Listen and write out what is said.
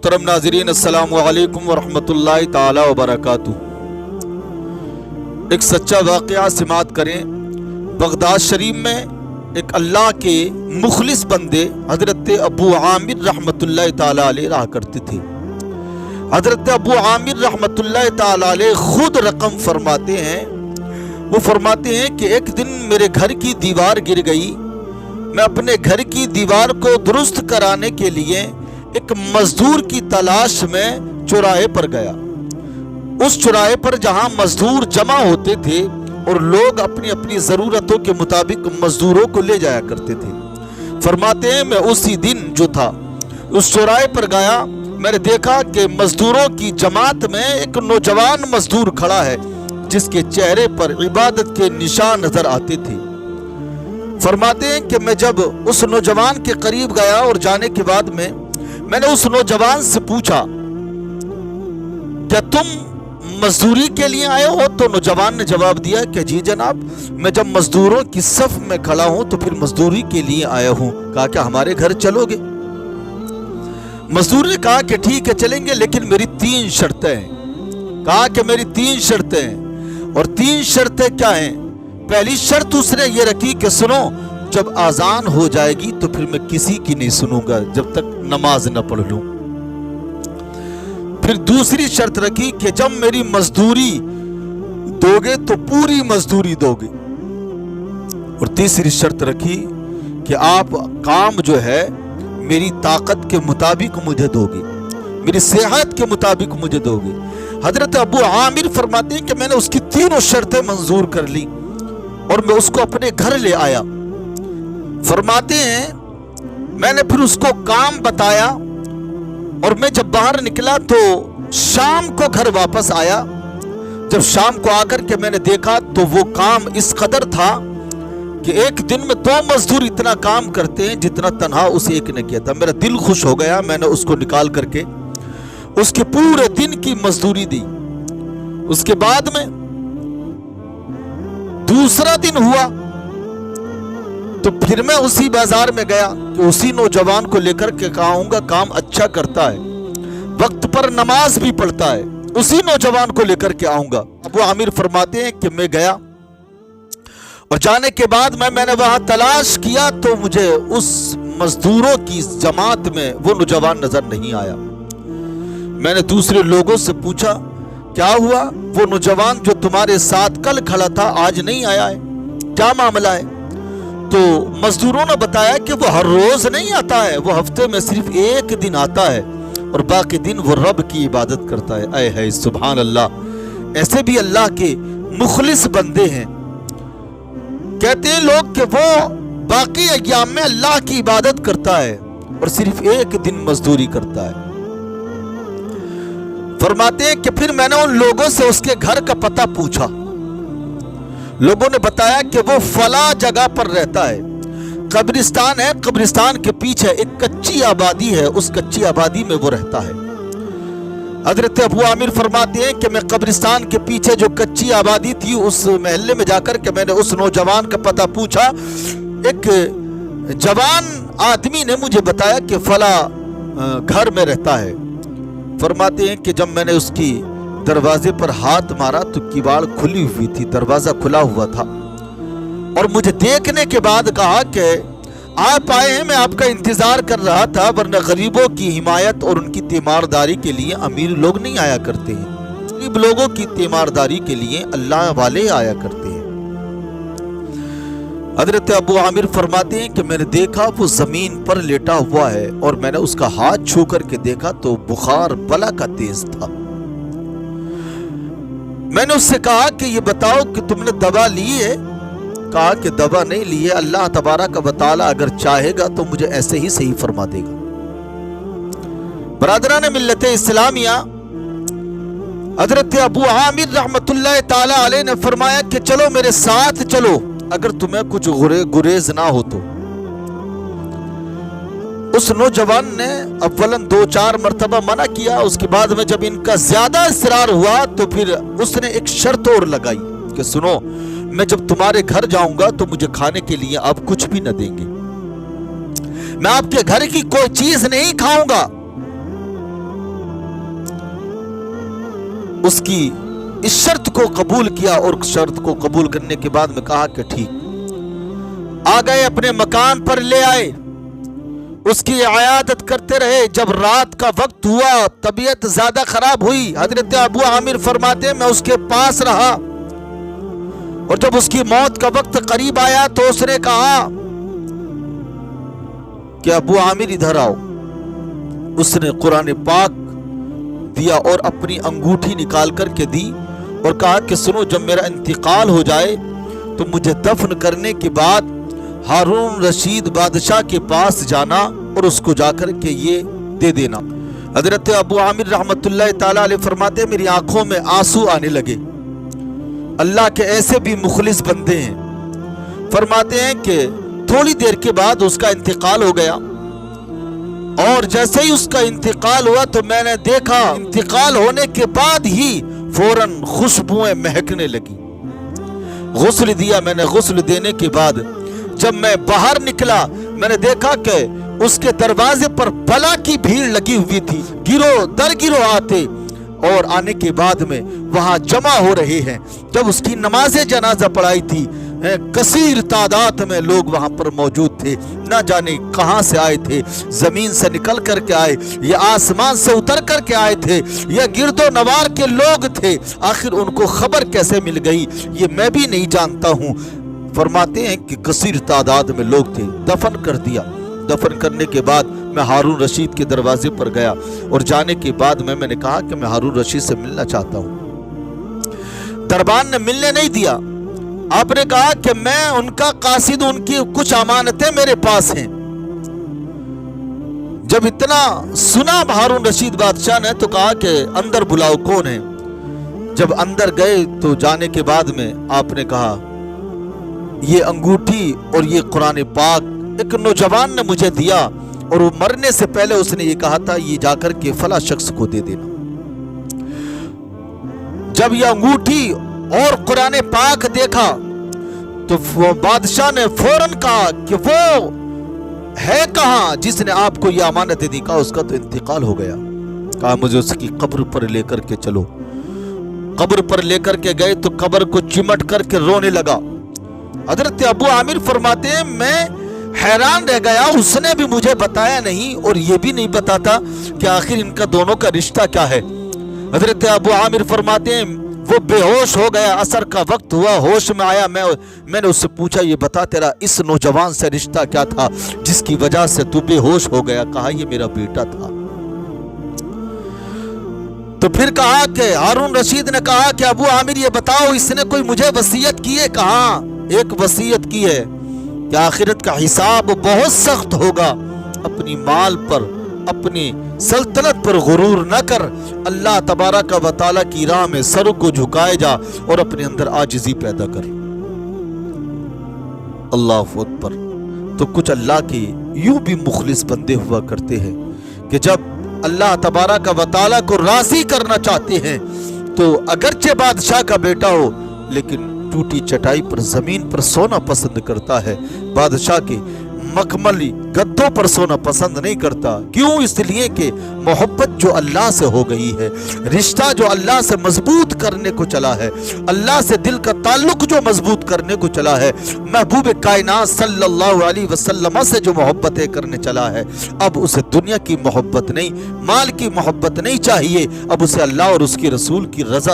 मुहतरम नाज़रीन, अस्सलामु अलैकुम वरहमतुल्लाहि ताला वबरकातुहू। एक सच्चा वाक़या समाअत करें। बगदाद शरीफ में एक अल्लाह के मुखलिस बंदे हज़रत अबू आमिर रहमतुल्लाहि ताला अलैह रहा करते थे। हज़रत अबू आमिर रहमतुल्लाहि ताला अलैह खुद रकम फरमाते हैं। वो फरमाते हैं कि एक दिन मेरे घर की दीवार गिर गई। मैं अपने घर की दीवार को दुरुस्त कराने के लिए एक मजदूर की तलाश में चौराहे पर गया। उस चौराहे पर जहां मजदूर जमा होते थे और लोग अपनी अपनी ज़रूरतों के मुताबिक मजदूरों को ले जाया करते थे। फरमाते हैं मैं उसी दिन जो था उस चौराहे पर गया। मैंने देखा कि मजदूरों की जमात में एक नौजवान मजदूर खड़ा है जिसके चेहरे पर इबादत के निशान नजर आते थे। फरमाते हैं कि मैं जब उस नौजवान के करीब गया और जाने के बाद में मैंने उस नौजवान से पूछा, क्या तुम मजदूरी के लिए आए हो? तो नौजवान ने जवाब दिया कि जी जनाब, मैं जब मजदूरों की सफ में खड़ा हूं तो फिर मजदूरी के लिए आया हूं। कहा क्या हमारे घर चलोगे? मजदूर ने कहा कि ठीक है चलेंगे, लेकिन मेरी 3 शर्तें हैं। कहा कि मेरी 3 शर्तें हैं। और 3 शर्तें क्या हैं? पहली शर्त उसने ये रखी कि सुनो, जब आजान हो जाएगी तो फिर मैं किसी की नहीं सुनूंगा जब तक नमाज न पढ़ लूं। फिर दूसरी शर्त रखी कि जब मेरी मजदूरी दोगे तो पूरी मजदूरी दोगे। और तीसरी शर्त रखी कि आप काम जो है मेरी ताकत के मुताबिक मुझे दोगे, मेरी सेहत के मुताबिक मुझे दोगे। हजरत अबू आमिर फरमाते हैं कि मैंने उसकी 3 शर्तें मंजूर कर ली और मैं उसको अपने घर ले आया। फरमाते हैं मैंने फिर उसको काम बताया और मैं जब बाहर निकला तो शाम को घर वापस आया। जब शाम को आकर के मैंने देखा तो वो काम इस कदर था कि एक दिन में 2 मजदूर इतना काम करते हैं जितना तन्हा उस एक ने किया था। मेरा दिल खुश हो गया। मैंने उसको निकाल करके उसके पूरे दिन की मजदूरी दी। उसके बाद में दूसरा दिन हुआ तो फिर मैं उसी बाजार में गया कि उसी नौजवान को लेकर के कहूंगा काम अच्छा करता है, वक्त पर नमाज भी पढ़ता है, उसी नौजवान को लेकर के आऊंगा। अबू आमिर फरमाते हैं कि मैं गया और जाने के बाद मैंने वहां तलाश किया तो मुझे उस मजदूरों की जमात में वो नौजवान नजर नहीं आया। मैंने दूसरे लोगों से पूछा क्या हुआ, वो नौजवान जो तुम्हारे साथ कल खड़ा था आज नहीं आया है, क्या मामला है? तो मजदूरों ने बताया कि वो हर रोज नहीं आता है, वो हफ्ते में सिर्फ 1 दिन आता है और बाकी दिन वो रब की इबादत करता है। ऐ है सुभान अल्लाह। ऐसे भी अल्लाह के मुखलिस बंदे हैं। कहते हैं लोग कि वो बाकी अय्याम में अल्लाह की इबादत करता है और सिर्फ 1 दिन मजदूरी करता है। फरमाते हैं कि फिर मैंने उन लोगों से उसके घर का पता पूछा। लोगों ने बताया कि वो फला जगह पर रहता है, कब्रिस्तान है, कब्रिस्तान के पीछे एक कच्ची आबादी है, उस कच्ची आबादी में वो रहता है। हजरत अबू आमिर फरमाते हैं कि मैं कब्रिस्तान के पीछे जो कच्ची आबादी थी उस महल्ले में जाकर के मैंने उस नौजवान का पता पूछा। एक जवान आदमी ने मुझे बताया कि फला घर में रहता है। फरमाते हैं कि जब मैंने उसकी दरवाजे पर हाथ मारा तो किवाड़ खुली हुई थी, दरवाजा खुला हुआ था और मुझे देखने के बाद कहा कि आप आए हैं, मैं आपका इंतजार कर रहा था, वरना गरीबों की हिमायत और उनकी तीमारदारी के लिए अमीर लोग नहीं आया करते हैं, गरीब लोगों की तीमारदारी के लिए अल्लाह वाले आया करते हैं। हजरत अबू आमिर फरमाते हैं कि मैंने देखा वो जमीन पर लेटा हुआ है और मैंने उसका हाथ छू करके देखा तो बुखार बला का तेज था। मैंने उससे कहा कि ये बताओ कि तुमने दवा ली है? कहा कि दवा नहीं ली है, अल्लाह तबारक व तआला अगर चाहेगा तो मुझे ऐसे ही सही फरमा देगा। बरादरान मिल्लत इस्लामिया, हजरत अबू आमिर रहमतुल्लाह ताला अलैह ने फरमाया कि चलो मेरे साथ चलो, अगर तुम्हें कुछ गुरेज ना हो तो। उस नौजवान ने अव्वलन 2-4 मरतबा मना किया। उसके बाद में जब इनका ज्यादा इसरार हुआ तो फिर उसने एक शर्त और लगाई कि सुनो, मैं जब तुम्हारे घर जाऊंगा तो मुझे खाने के लिए आप कुछ भी न देंगे, मैं आपके घर की कोई चीज नहीं खाऊंगा, اس کی اس شرط کو قبول کیا اور شرط کو قبول کرنے کے بعد میں کہا کہ ٹھیک. آ گئے اپنے مکان پر لے آئے, اس کی عیادت کرتے رہے. جب رات کا وقت ہوا, طبیعت زیادہ خراب ہوئی, حضرت ابو عامر فرماتے ہیں میں اس کے پاس رہا, اور جب اس کی موت کا وقت قریب آیا تو اس نے کہا کہ ابو عامر ادھر آؤ. اس نے قرآن پاک دیا اور اپنی انگوٹھی نکال کر کے دی اور کہا کہ سنو, جب میرا انتقال ہو جائے تو مجھے دفن کرنے کے بعد ہارون رشید بادشاہ کے پاس جانا اور اس کو جا کر کے یہ دے دینا. حضرت ابو عامر رحمت اللہ تعالیٰ علیہ فرماتے ہیں میری آنکھوں میں آنسو آنے لگے. اللہ کے ایسے بھی مخلص بندے ہیں. فرماتے ہیں کہ تھوڑی دیر کے بعد اس کا انتقال ہو گیا, اور جیسے ہی اس کا انتقال ہوا تو میں نے دیکھا انتقال ہونے کے بعد ہی فوراً خوشبوئیں مہکنے لگی. غسل دیا میں نے, غسل دینے کے بعد جب میں باہر نکلا میں نے دیکھا کہ اس کے دروازے پر بلا کی بھیڑ لگی ہوئی تھی. گروہ در گروہ آتے اور آنے کے بعد میں وہاں جمع ہو رہے ہیں. جب اس کی نماز جنازہ پڑھائی تھی, کثیر تعداد میں لوگ وہاں پر موجود تھے. نہ جانے کہاں سے آئے تھے, زمین سے نکل کر کے آئے یا آسمان سے اتر کر کے آئے تھے یا گرد و نوار کے لوگ تھے. آخر ان کو خبر کیسے مل گئی یہ میں بھی نہیں جانتا ہوں. فرماتے ہیں کہ کثیر تعداد میں لوگ تھے. دفن کر دیا. دفن کرنے کے بعد میں ہارون رشید کے دروازے پر گیا, اور جانے کے بعد میں نے کہا کہ میں ہارون رشید سے ملنا چاہتا ہوں. دربان نے ملنے نہیں دیا. آپ نے کہا کہ میں ان کا قاصد, ان کی کچھ امانتیں میرے پاس ہیں. جب اتنا سنا ہارون رشید بادشاہ نے تو کہا کہ اندر بلاؤ, کون ہے. جب اندر گئے تو جانے کے بعد میں آپ نے کہا یہ انگوٹھی اور یہ قرآن پاک ایک نوجوان نے مجھے دیا, اور وہ مرنے سے پہلے اس نے یہ کہا تھا یہ جا کر کے فلاں شخص کو دے دینا. جب یہ انگوٹھی اور قرآن پاک دیکھا تو وہ بادشاہ نے فوراً کہا کہ وہ ہے کہاں جس نے آپ کو یہ امانت دی. کہا اس کا تو انتقال ہو گیا. کہا مجھے اس کی قبر پر لے کر کے چلو. قبر پر لے کر کے گئے تو قبر کو چمٹ کر کے رونے لگا. حضرت ابو عامر فرماتے ہیں میں حیران رہ گیا, اس نے بھی مجھے بتایا نہیں اور یہ بھی نہیں بتاتا کہ آخر ان کا دونوں کا رشتہ کیا ہے. حضرت ابو عامر فرماتے ہیں وہ بے ہوش ہو گیا. عصر کا وقت ہوا, ہوش میں آیا. میں نے اس سے پوچھا یہ بتا تیرا اس نوجوان سے رشتہ کیا تھا جس کی وجہ سے تو بے ہوش ہو گیا. کہا یہ میرا بیٹا تھا. تو پھر کہا کہ ہارون رشید نے کہا کہ ابو عامر یہ بتاؤ اس نے کوئی مجھے وصیت کی ہے. کہا ایک وصیت کی ہے کہ آخرت کا حساب بہت سخت ہوگا. اپنی مال پر, اپنی سلطنت پر غرور نہ کر. اللہ تبارک و تعالی کی راہ میں سر کو جھکائے جا اور اپنے اندر عاجزی پیدا کر. اللہ اکبر. تو کچھ اللہ کے یوں بھی مخلص بندے ہوا کرتے ہیں کہ جب اللہ تبارک و تعالی کو راضی کرنا چاہتے ہیں تو اگرچہ بادشاہ کا بیٹا ہو لیکن ٹوٹی چٹائی پر زمین پر سونا پسند کرتا ہے. بادشاہ کے مخملی گدوں پر سونا پسند نہیں کرتا. کیوں؟ اس لیے کہ محبت جو اللہ سے ہو گئی ہے, رشتہ جو اللہ سے مضبوط کرنے کو چلا ہے, اللہ سے دل کا تعلق جو مضبوط کرنے کو چلا ہے, محبوب کائنات صلی اللہ علیہ وسلم سے جو محبتیں کرنے چلا ہے, اب اسے دنیا کی محبت نہیں, مال کی محبت نہیں چاہیے. اب اسے اللہ اور اس کے رسول کی رضا